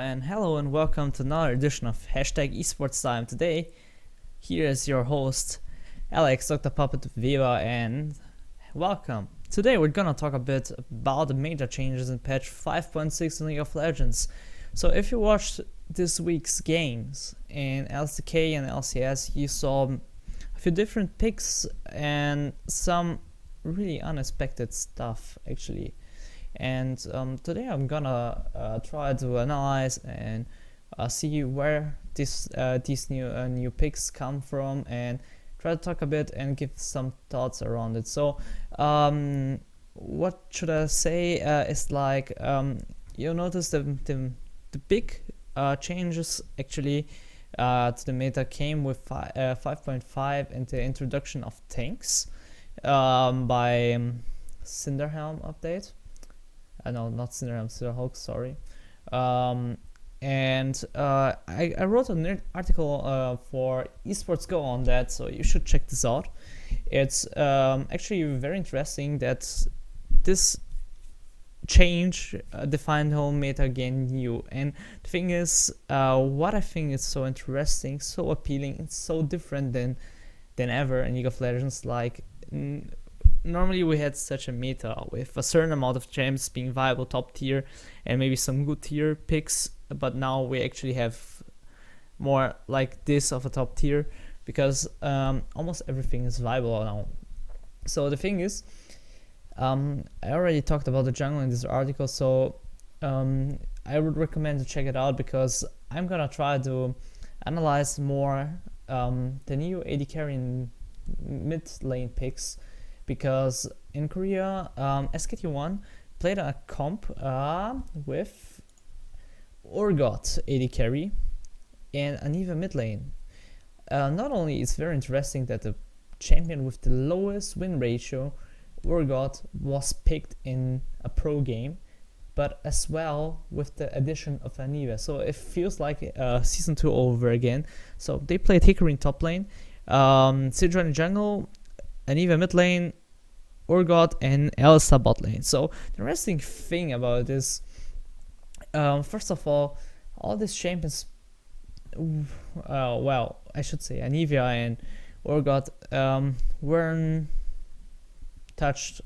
and hello and welcome to another edition of Hashtag Esports Time. Today, here is your host, Alex, DrPuppet Viva, and welcome. Today we're gonna talk a bit about the major changes in patch 5.6 in League of Legends. So if you watched this week's games in LCK and LCS, you saw a few different picks and some really unexpected stuff actually. And today I'm gonna try to analyze and see where these new picks come from, and try to talk a bit and give some thoughts around it. So what should I say is like you'll notice the big changes actually to the meta came with 5.5 and the introduction of tanks by Cinderhelm update. No, not Cinderhelm, Cinderhawk, sorry. And I wrote an article for Esports Go on that, so you should check this out. It's actually very interesting that this change defined the whole meta again new. And the thing is, what I think is so interesting, so appealing, it's so different than ever in League of Legends. Like, normally we had such a meta with a certain amount of champs being viable top tier and maybe some good tier picks, but now we actually have more like this of a top tier because almost everything is viable now. So the thing is, I already talked about the jungle in this article, so I would recommend to check it out because I'm gonna try to analyze more the new AD carry and mid lane picks. Because in Korea, SKT1 played a comp with Urgot AD carry and Aniva mid lane. Not only is very interesting that the champion with the lowest win ratio, Urgot, was picked in a pro game, but as well with the addition of Aniva. So it feels like season 2 over again. So they played Hickory in top lane, Sidra in jungle, Aniva mid lane, Urgot, and Elsa bot lane. So the interesting thing about this, first of all these champions, well, I should say Anivia and Urgot weren't touched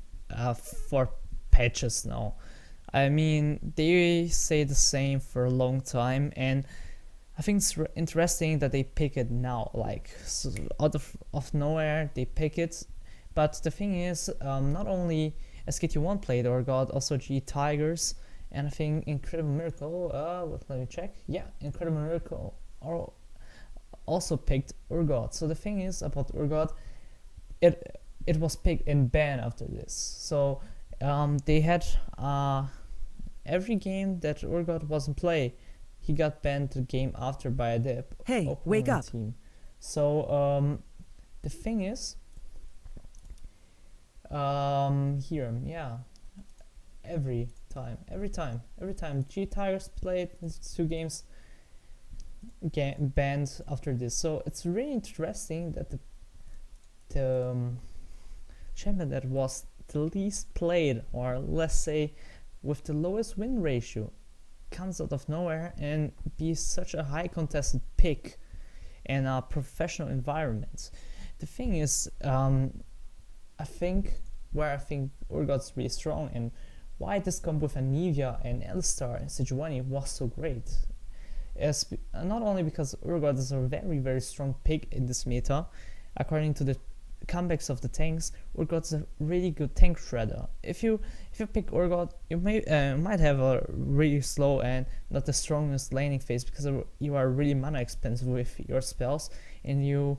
for patches now. I mean, they say the same for a long time, and I think it's interesting that they pick it now, like so out of nowhere they pick it. But the thing is, not only SKT1 played Urgot, also G Tigers, and I think Incredible Miracle, let me check, yeah, Incredible Miracle also picked Urgot. So the thing is about Urgot, it was picked and banned after this. So they had every game that Urgot was in play, he got banned the game after by a dip. Hey, wake up! Team. So the thing is, here, yeah, every time G Tigers played these 2 games, banned after this. So it's really interesting that the champion that was the least played, or let's say with the lowest win ratio, comes out of nowhere and be such a high contested pick in a professional environment. The thing is, I think Urgot's really strong, and why this comp with Anivia and Elstar and Sejuani was so great is not only because Urgot is a very, very strong pick in this meta. According to the comebacks of the tanks, Urgot's a really good tank shredder. If you pick Urgot, you might have a really slow and not the strongest laning phase because you are really mana expensive with your spells, and you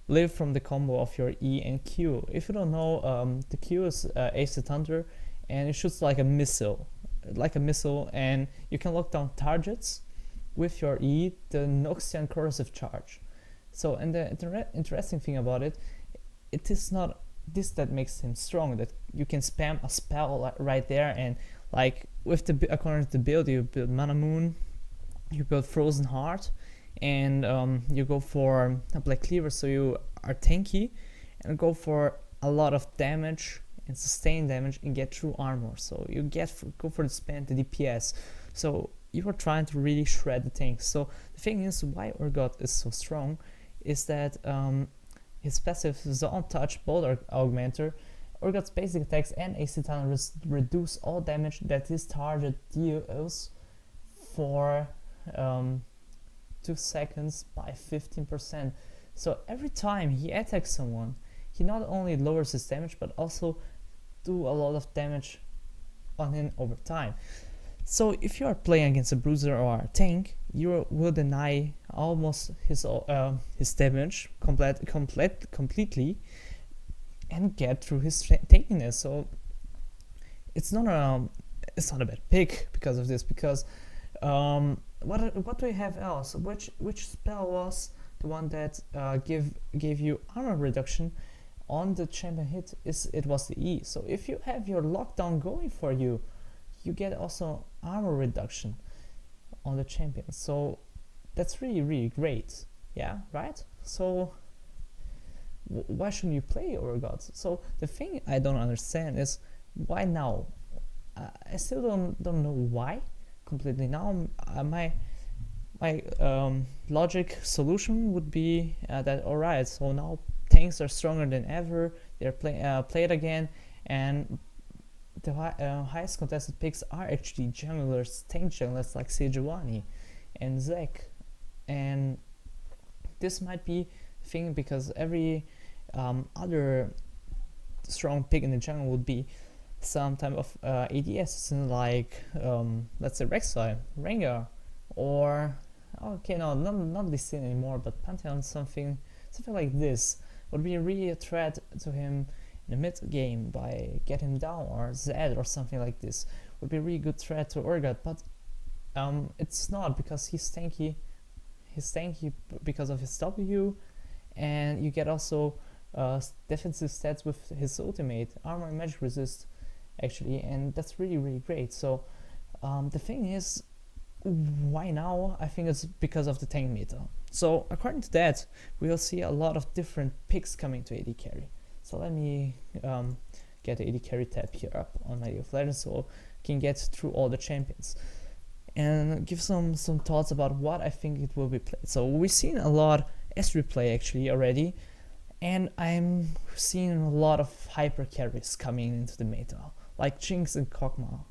live from the combo of your E and Q. If you don't know, the Q is Ace the Thunder, and it shoots like a missile, and you can lock down targets with your E, the Noxian corrosive charge. So, and the interesting thing about it is not this that makes him strong, that you can spam a spell right there, and like with according to the build, you build Mana Moon, you build Frozen Heart, and you go for a Black Cleaver, so you are tanky and go for a lot of damage and sustain damage and get true armor. So you go for the spam, the DPS. So you are trying to really shred the tanks. So the thing is, why Urgot is so strong is that his passive Zone Touch Boulder Augmenter, Urgot's basic attacks and AC Talent reduce all damage that his target deals for 2 seconds by 15%. So every time he attacks someone, he not only lowers his damage but also do a lot of damage on him over time. So if you are playing against a bruiser or a tank, you will deny almost his damage completely and get through his tankiness. So it's not a bad pick because of this. Because what do we have else? Which spell was the one that gave you armor reduction on the champion hit? It was the E. So if you have your lockdown going for you, you get also armor reduction on the champion. So that's really great. Yeah, right? So why shouldn't you play Urgot? So the thing I don't understand is why now? I still don't know why completely now. My logic solution would be that alright, so now tanks are stronger than ever, they're played again, and the highest contested picks are actually junglers, tank junglers like Sejuani and Zek, and this might be the thing because every other strong pick in the jungle would be some type of ADS, like let's say Rek'Sai, Rengar, or okay, no, not Lee Sin anymore, but Pantheon, something like this would be really a threat to him in the mid game by Get Him Down or Zed or something like this. Would be a really good threat to Urgot, but it's not, because he's tanky. He's tanky because of his W, and you get also defensive stats with his ultimate, armor and magic resist actually, and that's really great. So the thing is, why now? I think it's because of the tank meta. So according to that, we'll see a lot of different picks coming to AD carry. So let me get the AD carry tab here up on my League of Legends so I can get through all the champions and give some thoughts about what I think it will be played. So we've seen a lot Esri play actually already, and I'm seeing a lot of hyper carries coming into the meta, like Jinx and Kog'Maw,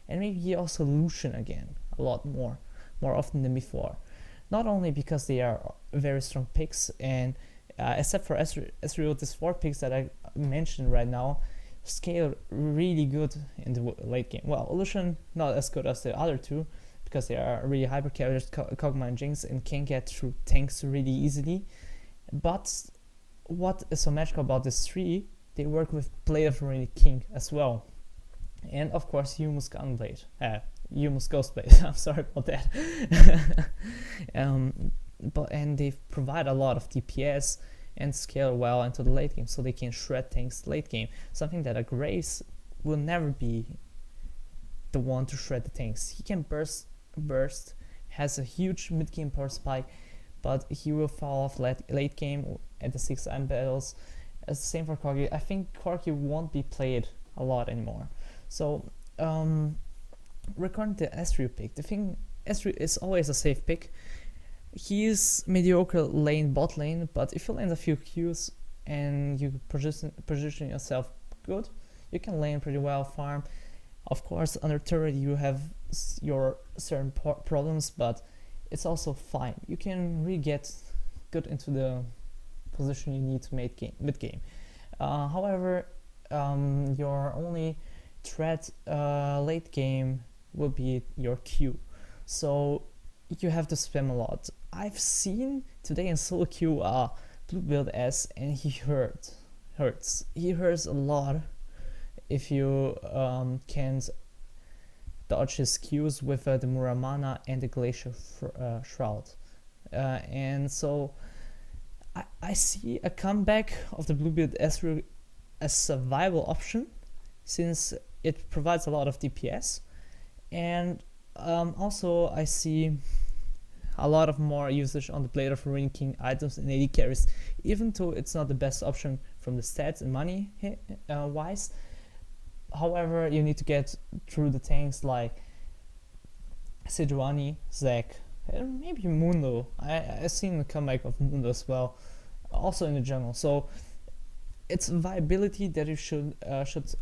and maybe also Lucian again, a lot more often than before. Not only because they are very strong picks, and except for Ezreal, these 4 picks that I mentioned right now scale really good in the late game. Well, Lucian not as good as the other 2, because they are really hyper carriers, Kog'Maw and Jinx, and can get through tanks really easily. But what is so magical about these 3, they work with Blade of Ruined King as well. And of course Humus Gunblade, Humus Ghostblade, I'm sorry about that. And they provide a lot of DPS and scale well into the late game, so they can shred tanks late game. Something that a Graves will never be the one to shred the tanks. He can burst, has a huge mid game power spike, but he will fall off late game at the 6-9 battles. As the same for Corki. I think Corki won't be played a lot anymore. So regarding the Ezreal pick, the thing, Ezreal is always a safe pick. He is mediocre lane, bot lane, but if you land a few Qs and you position yourself good, you can lane pretty well, farm. Of course, under turret you have your certain problems, but it's also fine. You can really get good into the position you need to make mid game. However, your only threat late game will be your Q, so you have to spam a lot. I've seen today in solo queue blue build S, and he hurts. He hurts a lot if you can't dodge his Qs with the Muramana and the Glacial Shroud. And so I see a comeback of the blue build Ezreal as a viable option, since it provides a lot of DPS, and also I see a lot of more usage on the Blade of Ruined King items and AD carries, even though it's not the best option from the stats and money wise. However, you need to get through the tanks like Sejuani, Zac, and maybe Mundo. I seen the comeback of Mundo as well, also in the jungle. So it's viability that you should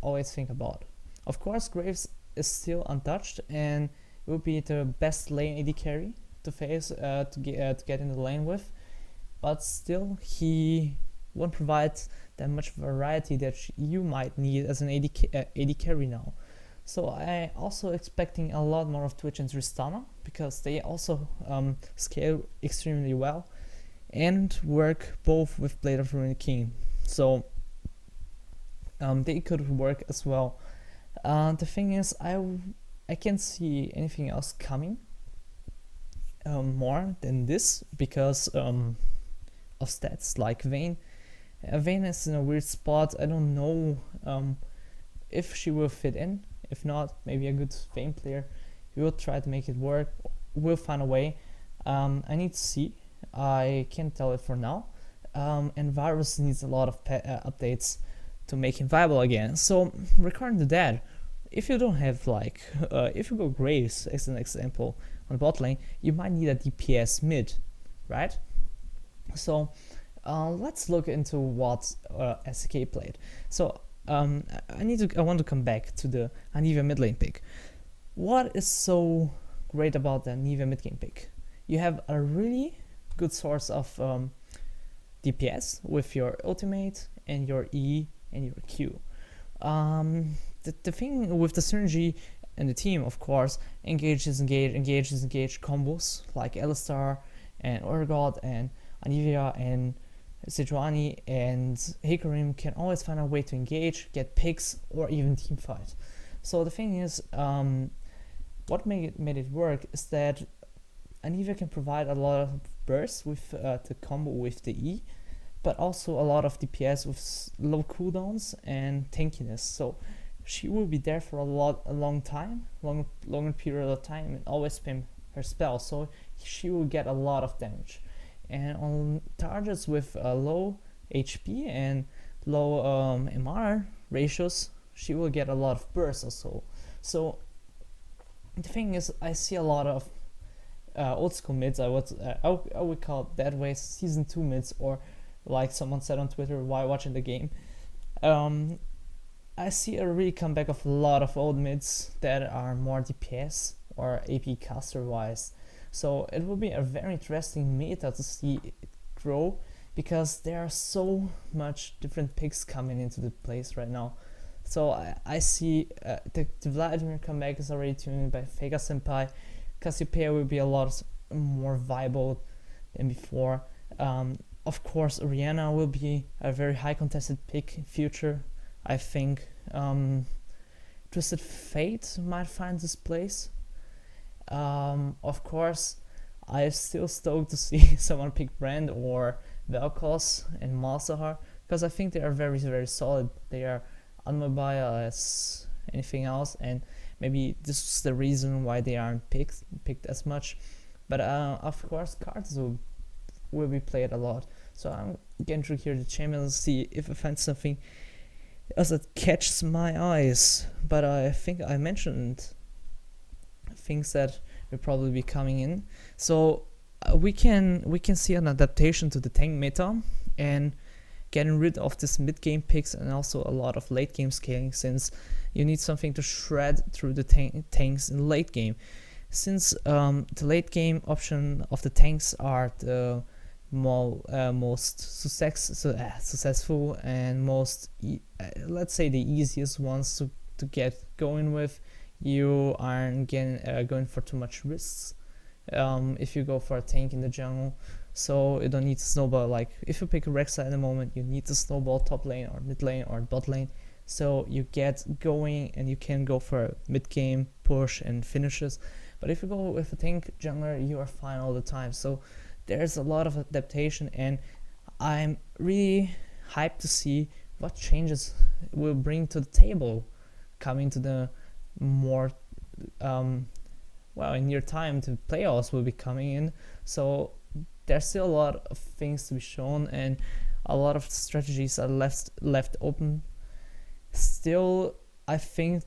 always think about. Of course, Graves is still untouched and will be the best lane AD carry to face to get in the lane with, but still he won't provide that much variety that you might need as an AD carry now. So I also expecting a lot more of Twitch and Tristana, because they also scale extremely well and work both with Blade of Ruined King. So they could work as well. The thing is, I can't see anything else coming more than this, because of stats like Vayne. Vayne is in a weird spot. I don't know if she will fit in. If not, maybe a good Vayne player. We will try to make it work. We'll find a way. I need to see. I can't tell it for now. And Virus needs a lot of updates to make him viable again. So regarding to that, if you don't have like, if you go Graves as an example on bot lane, you might need a DPS mid, right? So let's look into what SK played. So I want to come back to the Anivia mid lane pick. What is so great about the Anivia mid game pick? You have a really good source of DPS with your ultimate and your E and your Q. The thing with the synergy and the team, of course, engage combos like Alistar and Urgot and Anivia and Sejuani and Hikarim can always find a way to engage, get picks, or even team fight. So the thing is, what made it work is that Anivia can provide a lot of burst with the combo with the E, but also a lot of DPS with low cooldowns and tankiness. So she will be there for a longer period of time and always spam her spell. So she will get a lot of damage. And on targets with low HP and low MR ratios, she will get a lot of burst also. So the thing is, I see a lot of old school mids. I would call it that way, season 2 mids, or like someone said on Twitter while watching the game. I see a really comeback of a lot of old mids that are more DPS or AP caster wise. So it will be a very interesting meta to see it grow, because there are so much different picks coming into the place right now. So I see the Vladimir comeback is already tuned by Vega Senpai. Cassiopeia will be a lot more viable than before. Of course, Orianna will be a very high contested pick in future, I think. Twisted Fate might find this place. Of course, I'm still stoked to see someone pick Brand or Vel'Koz and Malzahar, because I think they are very, very solid. They are unmobile as anything else, and maybe this is the reason why they aren't picked as much. But of course, cards will be played a lot. So I'm getting through here the chamber and see if I find something else that catches my eyes. But I think I mentioned things that will probably be coming in. So we can see an adaptation to the tank meta and getting rid of this mid game picks and also a lot of late game scaling, since you need something to shred through the tanks in the late game. Since the late game option of the tanks are the most successful and most let's say the easiest ones to get going with, you aren't going for too much risks if you go for a tank in the jungle. So you don't need to snowball. Like if you pick a Rek'Sai at the moment, you need to snowball top lane or mid lane or bot lane, so you get going and you can go for a mid game push and finishes. But if you go with a tank jungler, you are fine all the time. So there's a lot of adaptation, and I'm really hyped to see what changes will bring to the table coming to the more in near time. The playoffs will be coming in, so there's still a lot of things to be shown and a lot of strategies are left open. Still, I think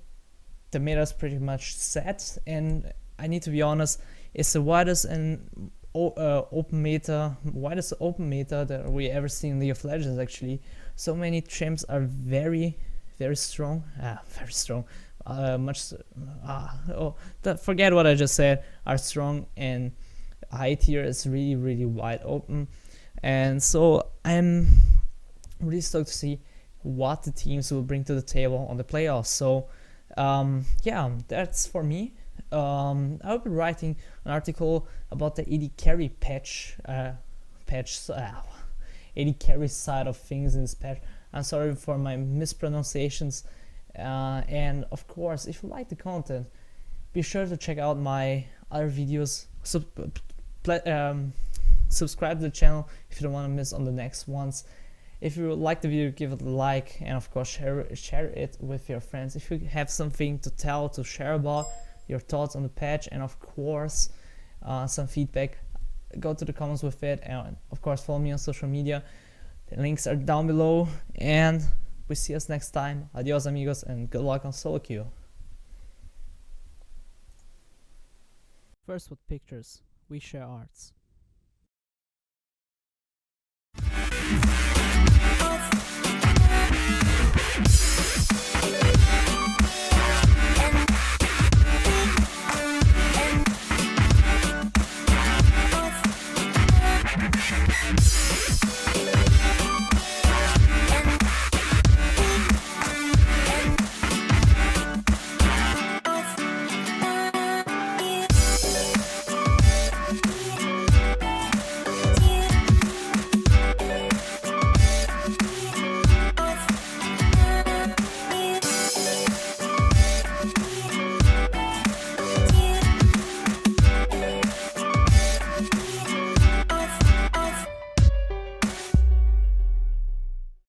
the meta is pretty much set, and I need to be honest, it's the widest and open meta, widest open meta that we ever seen in League of Legends. Actually, so many champs are very strong. Very strong. Forget what I just said. Are strong, and high tier is really wide open, and so I'm really stoked to see what the teams will bring to the table on the playoffs. So yeah, that's for me. I'll be writing an article about the AD carry AD carry side of things in this patch. I'm sorry for my mispronunciations, and of course, if you like the content, be sure to check out my other videos. Subscribe to the channel if you don't want to miss on the next ones. If you like the video, give it a like, and of course share it with your friends. If you have something to share about, your thoughts on the patch, and of course some feedback, go to the comments with it, and of course follow me on social media. The links are down below, and we see us next time. Adios amigos, and good luck on solo queue. First with pictures, we share arts.